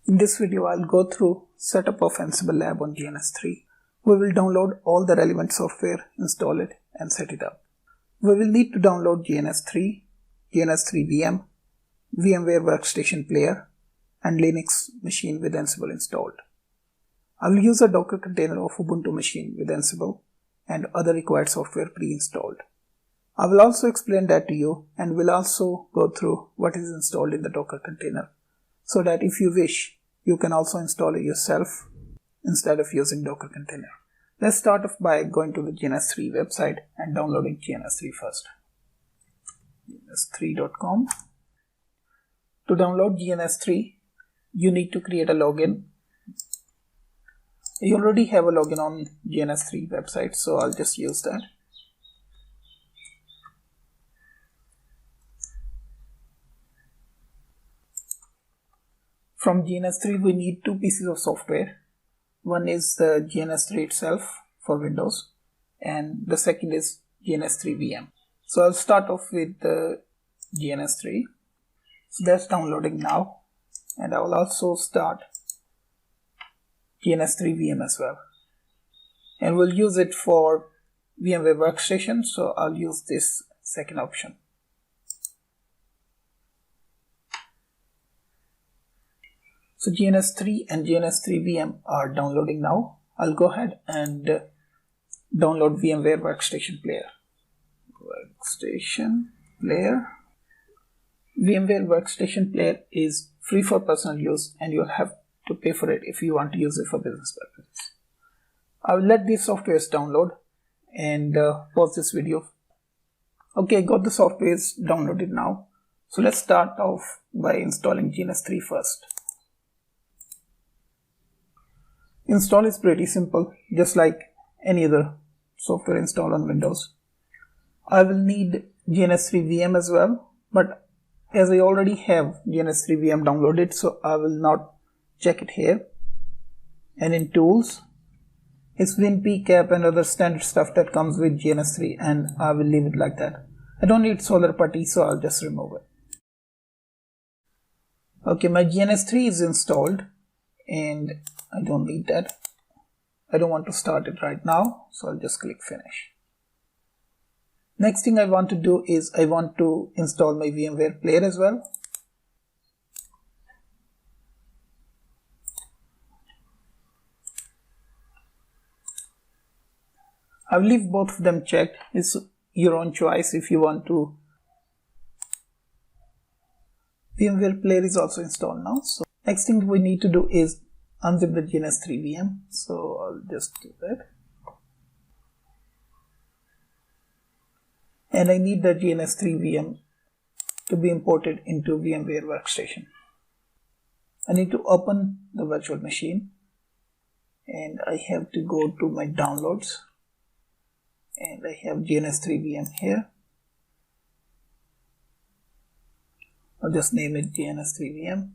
In this video, I'll go through setup of Ansible lab on GNS3. We will download all the relevant software, install it and set it up. We will need to download GNS3, GNS3 VM, VMware Workstation Player and Linux machine with Ansible installed. I will use a Docker container of Ubuntu machine with Ansible and other required software pre-installed. I will also explain that to you and will also go through what is installed in the Docker container, so that if you wish, you can also install it yourself instead of using Docker container. Let's start off by going to the GNS3 website and downloading GNS3 first. GNS3.com. To download GNS3, you need to create a login. You already have a login on GNS3 website, so I'll just use that. From GNS3, we need two pieces of software. One is the GNS3 itself for Windows, and the second is GNS3 VM. So I'll start off with the GNS3. So that's downloading now, and I will also start GNS3 VM as well. And we'll use it for VMware Workstation, so I'll use this second option. So GNS3 and GNS3 VM are downloading now. I'll go ahead and download VMware Workstation Player. VMware Workstation Player is free for personal use and you'll have to pay for it if you want to use it for business purposes. I will let these softwares download and pause this video. Okay, got the softwares downloaded now. So let's start off by installing GNS3 first. Install is pretty simple, just like any other software installed on Windows. I will need GNS3 VM as well, but as I already have GNS3 VM downloaded, so I will not check it here. And in tools, it's WinPCAP and other standard stuff that comes with GNS3, and I will leave it like that. I don't need Solar Putty, so I'll just remove it. Okay, my GNS3 is installed and I don't need that. I don't want to start it right now, so I'll just click finish. Next thing I want to do is I want to install my VMware Player as well. I'll leave both of them checked. It's your own choice if you want to. VMware Player is also installed now. So next thing we need to do is unzip the GNS3 VM. So I'll just do that. And I need the GNS3 VM to be imported into VMware Workstation. I need to open the virtual machine and I have to go to my downloads and I have GNS3 VM here. I'll just name it GNS3 VM.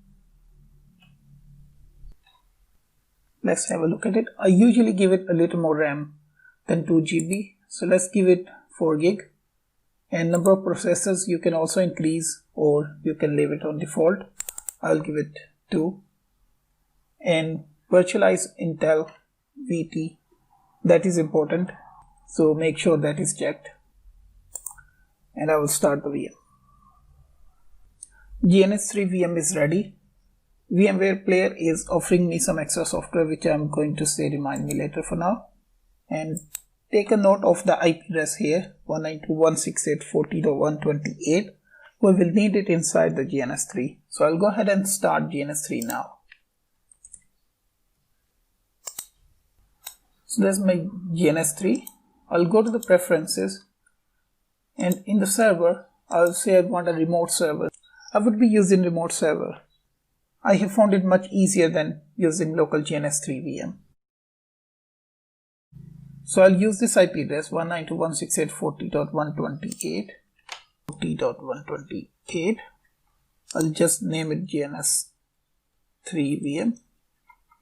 Let's have a look at it. I usually give it a little more RAM than 2 GB. So let's give it 4 GB. And number of processors you can also increase or you can leave it on default. I'll give it 2. And virtualize Intel VT. That is important. So make sure that is checked. And I will start the VM. GNS3 VM is ready. VMware Player is offering me some extra software which I'm going to say remind me later for now. And take a note of the IP address here, 192.168.40.128. We will need it inside the GNS3. So I'll go ahead and start GNS3 now. So there's my GNS3. I'll go to the preferences and in the server, I'll say I want a remote server. I would be using remote server. I have found it much easier than using local GNS3 VM. So I'll use this IP address 192.168.40.128. 40.128. I'll just name it GNS3 VM.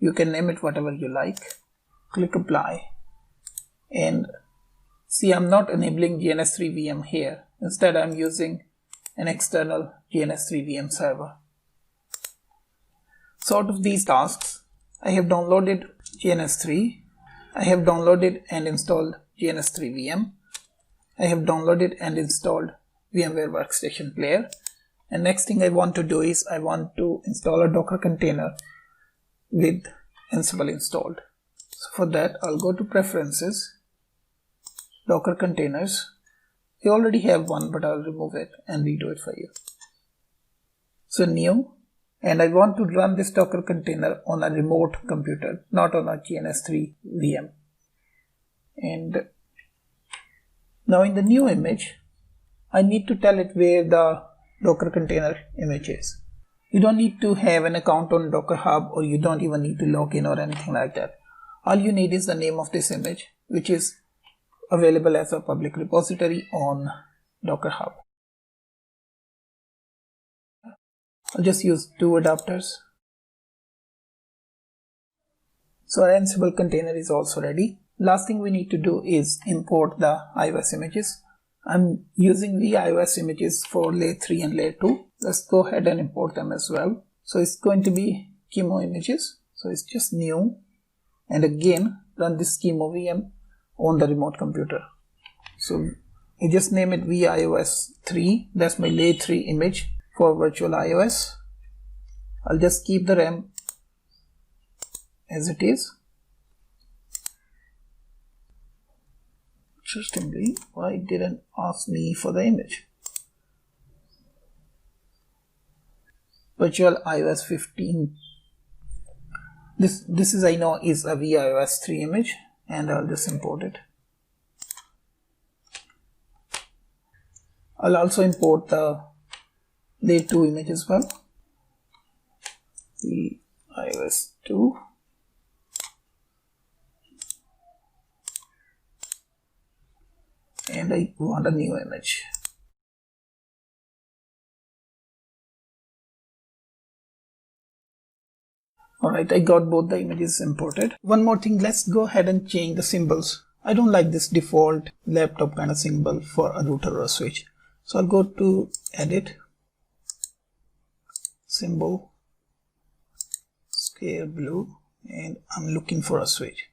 You can name it whatever you like. Click apply. And see, I'm not enabling GNS3 VM here. Instead, I'm using an external GNS3 VM server. So out of these tasks, I have downloaded GNS3, I have downloaded and installed GNS3 VM, I have downloaded and installed VMware Workstation Player, and next thing I want to do is I want to install a Docker container with Ansible installed. So for that, I'll go to Preferences, Docker Containers. I already have one, but I'll remove it and redo it for you. So New, and I want to run this Docker container on a remote computer, not on a GNS3 VM. And now in the new image, I need to tell it where the Docker container image is. You don't need to have an account on Docker Hub, or you don't even need to log in or anything like that. All you need is the name of this image, which is available as a public repository on Docker Hub. I'll just use two adapters. So our Ansible container is also ready. Last thing we need to do is import the iOS images. I'm using the iOS images for layer 3 and layer 2. Let's go ahead and import them as well. So it's going to be Chemo images. So it's just new, and again run this Chemo VM on the remote computer. So you just name it viOS 3. That's my layer 3 image for virtual iOS. I'll just keep the RAM as it is. Interestingly, why it didn't ask me for the image? Virtual iOS 15. This is, I know, is a viOS 3 image, and I'll just import it. I'll also import the layer 2 image as well. The iOS 2. And I want a new image. Alright, I got both the images imported. One more thing, let's go ahead and change the symbols. I don't like this default laptop kind of symbol for a router or a switch. So I'll go to Edit, Symbol, Scale Blue, and I'm looking for a switch.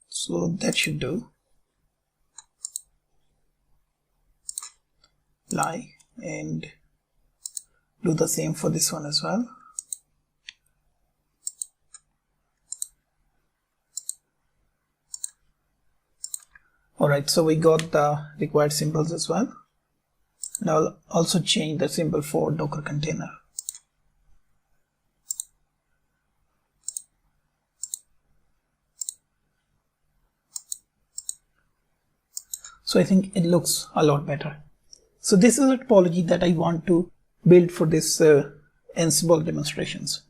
So that should do. Apply, and do the same for this one as well. Alright, so we got the required symbols as well. Now I'll also change the symbol for Docker container. So I think it looks a lot better. So this is a topology that I want to build for this Ansible demonstrations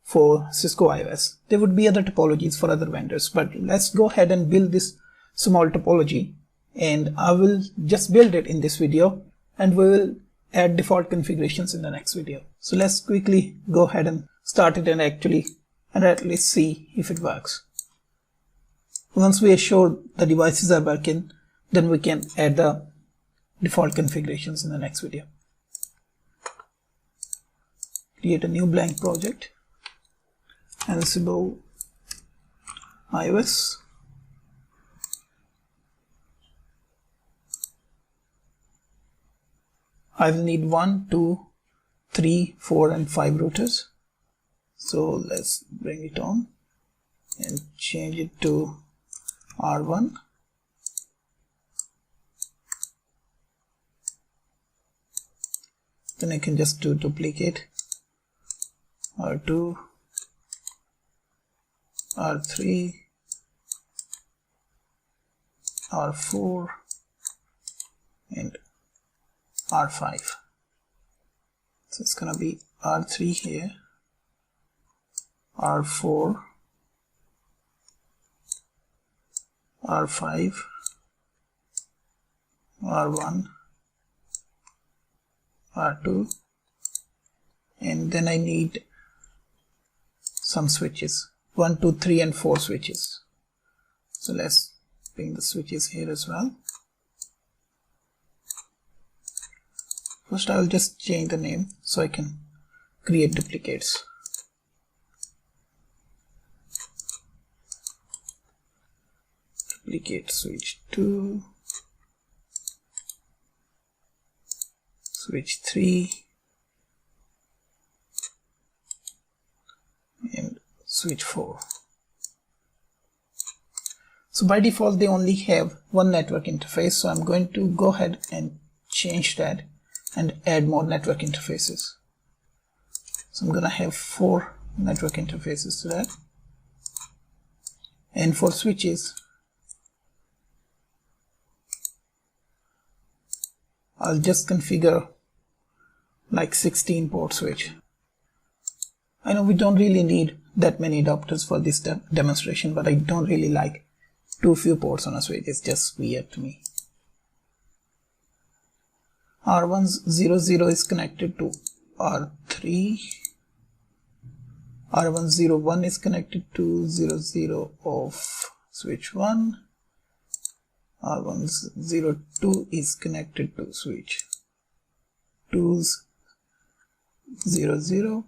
for Cisco iOS. There would be other topologies for other vendors, but let's go ahead and build this small topology, and I will just build it in this video, and we will add default configurations in the next video. So let's quickly go ahead and start it and at least see if it works. Once we are sure the devices are working, then we can add the default configurations in the next video. Create a new blank project, Ansible iOS. I will need 1, 2, 3, 4, and 5 routers. So let's bring it on and change it to R1. Then I can just do duplicate R2, R3, R4, and R5. So it's gonna be R3 here, R4, R5, R1, R2, and then I need some switches, 1, 2, 3, and 4 switches. So let's bring the switches here as well. First I will just change the name so I can create duplicates. Duplicate switch 2, switch 3, and switch 4. So by default they only have one network interface, so I'm going to go ahead and change that and add more network interfaces. So I'm gonna have 4 network interfaces to that. And for switches, I'll just configure like 16 port switch. I know we don't really need that many adapters for this demonstration, but I don't really like too few ports on a switch. It's just weird to me. R100 is connected to R3. R101 is connected to 00 of switch 1. R102 is connected to switch 2's 00,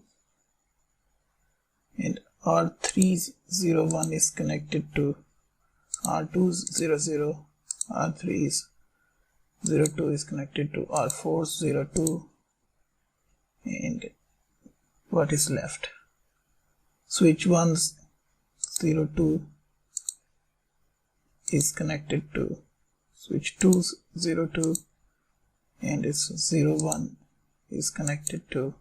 and R301 is connected to R2's 00, R3's 02 is connected to R4's 02, and what is left? Switch 1's 02 is connected to switch 2's 02, and its 01 is connected to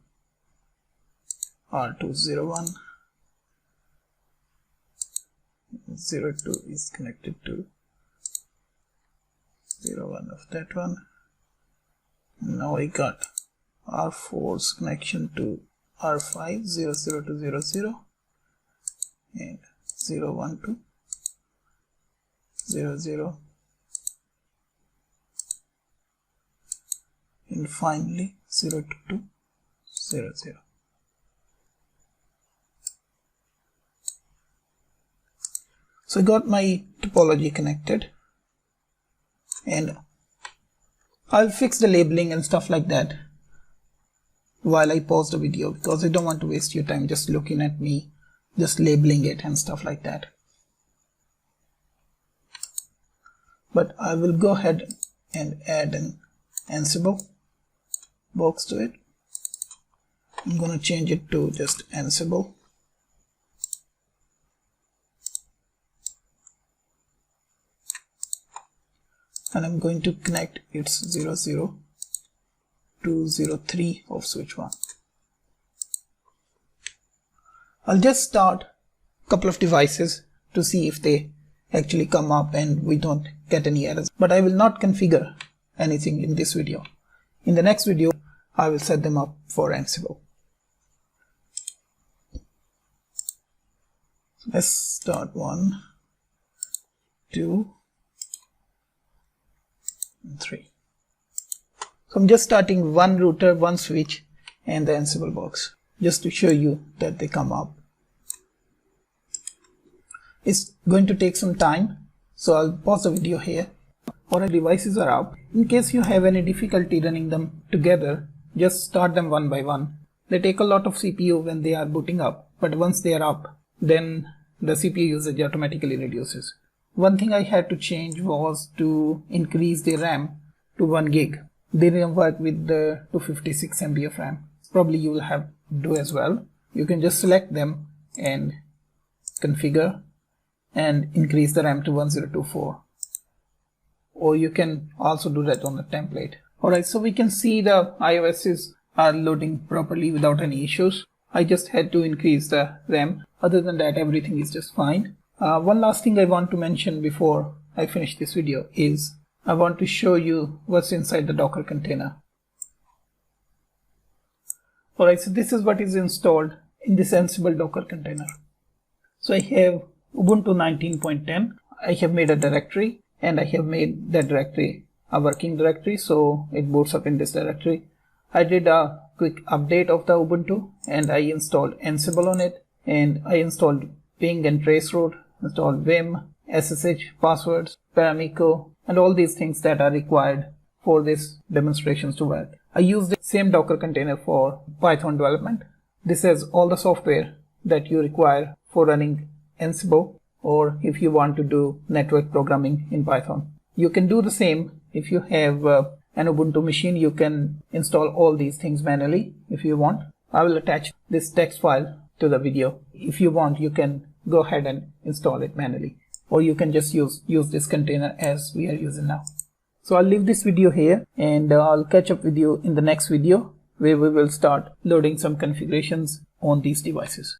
R2's 01, 02 is connected to 01 of that one. Now I got R4's connection to R5 00 to 00 and 01 to 00, and finally 02 to 00. So I got my topology connected, and I'll fix the labeling and stuff like that while I pause the video, because I don't want to waste your time just looking at me just labeling it and stuff like that. But I will go ahead and add an ansible box to it. I'm going to change it to just ansible. And I'm going to connect its 00 to 03 of switch 1. I'll just start a couple of devices to see if they actually come up and we don't get any errors. But I will not configure anything in this video. In the next video, I will set them up for Ansible. So let's start 1, 2, and 3. So I'm just starting one router, one switch, and the Ansible box, just to show you that they come up. It's going to take some time, so I'll pause the video here. Our devices are up. In case you have any difficulty running them together, just start them one by one. They take a lot of CPU when they are booting up, but once they are up, then the CPU usage automatically reduces. One thing I had to change was to increase the RAM to 1 gig. They didn't work with the 256 MB of RAM. Probably you will have to do as well. You can just select them and configure and increase the RAM to 1024. Or you can also do that on the template. Alright, so we can see the iOSs are loading properly without any issues. I just had to increase the RAM. Other than that, everything is just fine. One last thing I want to mention before I finish this video is I want to show you what's inside the Docker container. Alright, so this is what is installed in this Ansible Docker container. So I have Ubuntu 19.10. I have made a directory, and I have made that directory a working directory, so it boots up in this directory. I did a quick update of the Ubuntu, and I installed Ansible on it, and I installed ping and traceroute, installed Vim, SSH, passwords, Paramico, and all these things that are required for this demonstrations to work. I use the same Docker container for Python development. This has all the software that you require for running ansible, or if you want to do network programming in Python. You can do the same if you have an Ubuntu machine. You can install all these things manually if you want. I will attach this text file to the video. If you want, you can go ahead and install it manually, or you can just use this container as we are using now. So I'll leave this video here, and I'll catch up with you in the next video where we will start loading some configurations on these devices.